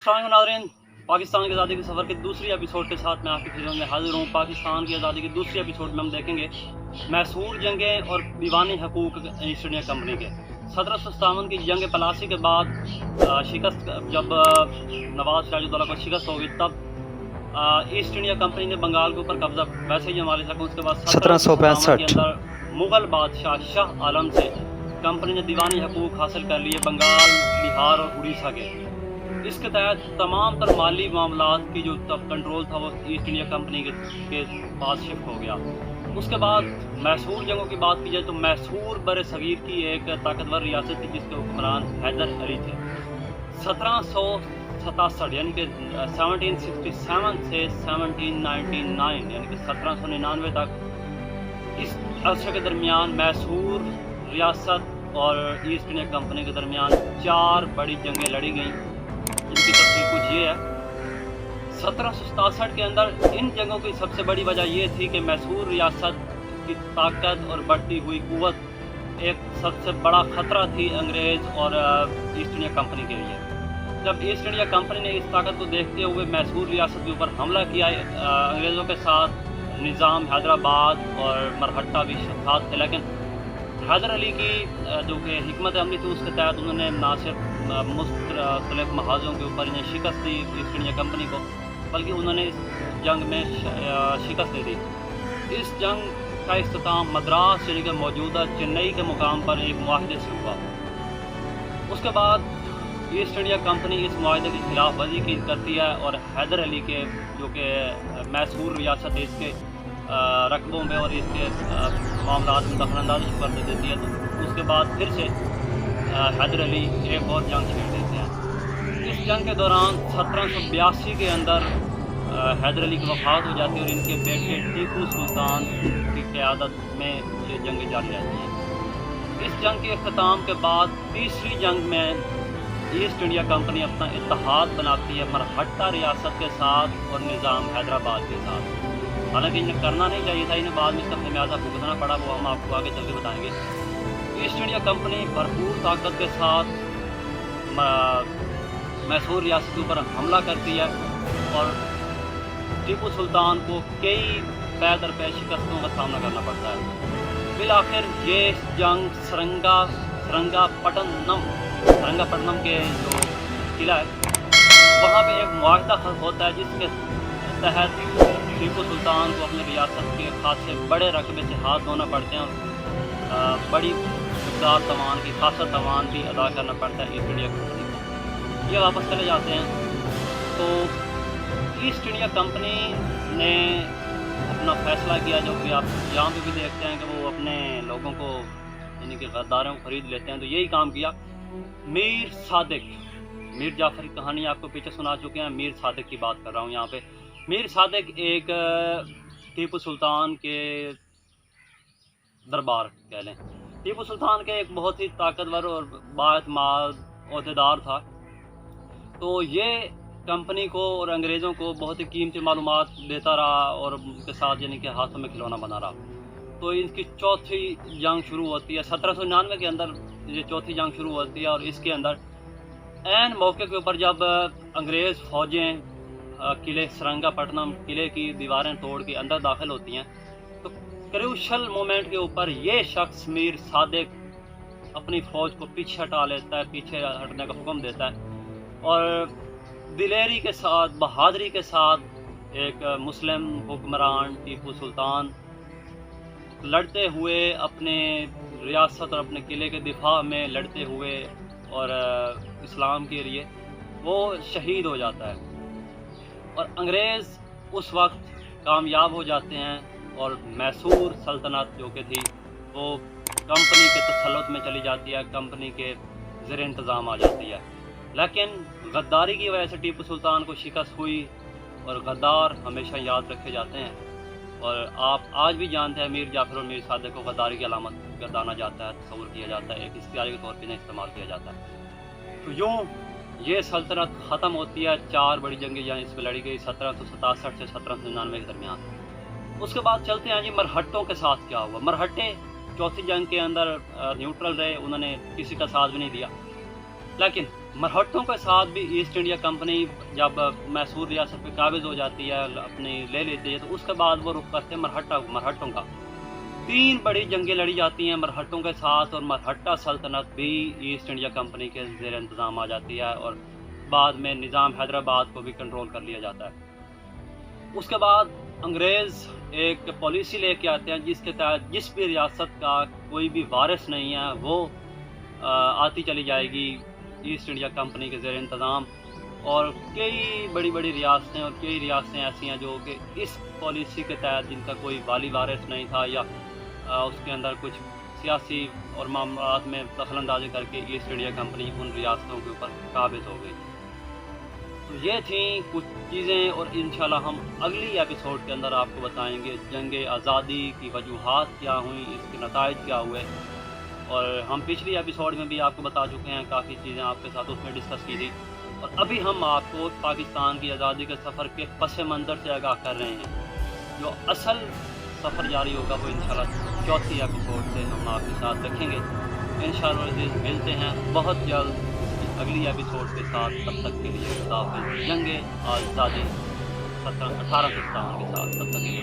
नाज़रीन, पाकिस्तान की आज़ादी के सफ़र के दूसरी एपिसोड के साथ मैं आपकी खिदमत में हाजिर हूँ। पाकिस्तान की आज़ादी के दूसरी एपिसोड में हम देखेंगे मैसूर जंगें और दीवानी हकूक़ ईस्ट इंडिया कंपनी के 1757 की जंग पलासी के बाद शिकस्त जब नवाब सिराजुद्दौला को शिकस्त हो गई, तब ईस्ट इंडिया कंपनी ने बंगाल के ऊपर कब्जा वैसे ही जमा लिया। उसके बाद 1765 के अंदर मुग़ल बादशाह शाह आलम से कंपनी ने दीवानी हकूक़ हासिल कर लिए बंगाल, बिहार और उड़ीसा के। इसके तहत तमाम तर माली मामलात की जो तब कंट्रोल था वो ईस्ट इंडिया कंपनी के पास शिफ्ट हो गया। उसके बाद मैसूर जंगों की बात की जाए तो मैसूर बर सगीर की एक ताकतवर रियासत थी जिसके हुक्मरान हैदर अली थे। 1767 यानी कि 1767 से 1799 यानी कि 1799 तक इस अरसे के दरमियान मैसूर रियासत और ईस्ट इंडिया कंपनी के दरमियान 4 बड़ी जंगें लड़ी गईं, जिनकी तफसील कुछ ये है। 1767 के अंदर इन जंगों की सबसे बड़ी वजह ये थी कि मैसूर रियासत की ताकत और बढ़ती हुई क़ुव्वत एक सबसे बड़ा ख़तरा थी अंग्रेज़ और ईस्ट इंडिया कंपनी के लिए। जब ईस्ट इंडिया कंपनी ने इस ताकत को देखते हुए मैसूर रियासत के ऊपर हमला किया, अंग्रेज़ों के साथ निज़ाम हैदराबाद और मरहट्टा भी साथ थे, लेकिन हैदर अली की जो कि हिकमत अमली थी उसके तहत उन्होंने ना सिर्फ मुख्तलिफ महाजों के ऊपर इन्हें शिकस्त दी ईस्ट इंडिया कंपनी को, बल्कि उन्होंने इस जंग में शिकस्त दे दी। इस जंग का इख्तिताम मद्रास यानी कि मौजूदा चेन्नई के मुकाम पर एक मुआहदे से हुआ। उसके बाद ईस्ट इंडिया कंपनी इस मुआहदे की खिलाफ वर्जी की करती है और हैदर अली के जो कि मैसूर रियासत है इसके रकबों में और इसके मामलात में दखलअंदाजी कर देती है। तो उसके बाद फिर से हैदर अली एक और जंग छेड़ देते हैं। इस जंग के दौरान 1782 के अंदर हैदर अली की वफ़ात हो जाती है और इनके बेटे टीपू सुल्तान की क़यादत में ये जंग जारी रहती है। इस जंग के अख्ताम के बाद तीसरी जंग में ईस्ट इंडिया कंपनी अपना इत्तेहाद बनाती है मरहट्टा रियासत के साथ और निज़ाम हैदराबाद के साथ। हालांकि इन्हें करना नहीं चाहिए था, इन्हें बाद में इसका खमियाजा भुगतना पड़ा, वो हम आपको आगे चल के बताएंगे। ईस्ट इंडिया कंपनी भरपूर ताकत के साथ मैसूर रियासत के ऊपर हमला करती है और टीपू सुल्तान को कई पै दर पै शिकस्तों का सामना करना पड़ता है। फिर आखिर ये जंग सरंगापट्टनम के जो किला है वहाँ पे एक मुआहदा होता है जिसके तहत टीपू सुल्तान को अपनी रियासत के खासे बड़े रकबे से हाथ धोना पड़ते हैं और बड़ी खासा तवान भी अदा करना पड़ता है ईस्ट इंडिया कंपनी को। ये वापस चले जाते हैं तो ईस्ट इंडिया कंपनी ने अपना फ़ैसला किया, जो कि आप यहाँ पे भी देखते हैं कि वो अपने लोगों को यानी कि गद्दारों को ख़रीद लेते हैं। तो यही काम किया मीर सादिक, मीर जाफ़र की कहानी आपको पीछे सुना चुके हैं, मीर सादिक की बात कर रहा हूँ यहाँ पे। मीर सादिक एक टीपू सुल्तान के दरबार कह लें, टीपू सुल्तान के एक बहुत ही ताकतवर और बाएतमाद ओहदेदार था। तो ये कंपनी को और अंग्रेज़ों को बहुत ही कीमती मालूमात देता रहा और उनके साथ यानी कि हाथों में खिलौना बना रहा। तो इनकी चौथी जंग शुरू होती है 1799 के अंदर, ये चौथी जंग शुरू होती है और इसके अंदर ऐन मौके के ऊपर जब अंग्रेज़ फ़ौजें किले सरंगापट्टनम किले की दीवारें तोड़ के अंदर दाखिल होती हैं, तो क्रूशल मोमेंट के ऊपर ये शख्स मीर सादिक अपनी फ़ौज को पीछे हटा लेता है, पीछे हटने का हुक्म देता है और दिलेरी के साथ, बहादुरी के साथ एक मुस्लिम हुक्मरान टीपू सुल्तान लड़ते हुए अपने रियासत और अपने किले के दिफा में लड़ते हुए और इस्लाम के लिए वो शहीद हो जाता है और अंग्रेज़ उस वक्त कामयाब हो जाते हैं और मैसूर सल्तनत जो कि थी वो कंपनी के तसल्लुत में चली जाती है, कंपनी के ज़ेर इंतज़ाम आ जाती है। लेकिन गद्दारी की वजह से टीपू सुल्तान को शिकस्त हुई और गद्दार हमेशा याद रखे जाते हैं और आप आज भी जानते हैं मीर जाफ़र और मीर सादिक को गद्दारी की अलामत गर्दाना जाता है, तस्वुर किया जाता है, एक इख्तियारी के तौर पर इन्हें इस्तेमाल किया जाता है। तो यूँ ये सल्तनत ख़त्म होती है। 4 बड़ी जंगें यहाँ इस पर लड़ी गई 1767 से 1799 के दरमियान। उसके बाद चलते हैं जी मरहट्टों के साथ क्या हुआ। मरहट्टे चौथी जंग के अंदर न्यूट्रल रहे, उन्होंने किसी का साथ भी नहीं दिया, लेकिन मरहट्टों के साथ भी ईस्ट इंडिया कंपनी जब मैसूर रियासत पे काबिज हो जाती है, अपनी ले लेती है, तो उसके बाद वो रुख करते हैं मरहट्टों का। 3 बड़ी जंगें लड़ी जाती हैं मरहट्टों के साथ, और मरहट्टा सल्तनत भी ईस्ट इंडिया कंपनी के ज़ेर इंतज़ाम आ जाती है, और बाद में निज़ाम हैदराबाद को भी कंट्रोल कर लिया जाता है। उसके बाद अंग्रेज़ एक पॉलिसी लेके आते हैं जिसके तहत जिस भी रियासत का कोई भी वारिस नहीं है वो आती चली जाएगी ईस्ट इंडिया कंपनी के ज़ेर इंतज़ाम। और कई बड़ी बड़ी रियासतें और कई रियासतें ऐसी हैं जो कि इस पॉलिसी के तहत जिनका कोई वाली वारिस नहीं था, या उसके अंदर कुछ सियासी और मामलात में दखलंदाजी करके ईस्ट इंडिया कंपनी उन रियासतों के ऊपर काबिज हो गई। तो ये थी कुछ चीज़ें, और इंशाल्लाह हम अगली एपिसोड के अंदर आपको बताएंगे जंग आज़ादी की वजूहात क्या हुई, इसके नताइज क्या हुए। और हम पिछली एपिसोड में भी आपको बता चुके हैं, काफ़ी चीज़ें आपके साथ उसमें डिस्कस की थी। और अभी हम आपको पाकिस्तान की आज़ादी के सफ़र के पस मंज़र से आगाह कर रहे हैं। जो असल सफ़र जारी होगा वो इंशाल्लाह चौथी एपिसोड से हम आपके साथ रखेंगे। इंशाल्लाह मिलते हैं बहुत जल्द अगली एपिसोड के साथ। तब तक के लिए खुदा हाफ़िज़। जंग आज़ादी 1857 के साथ तब तक के लिए।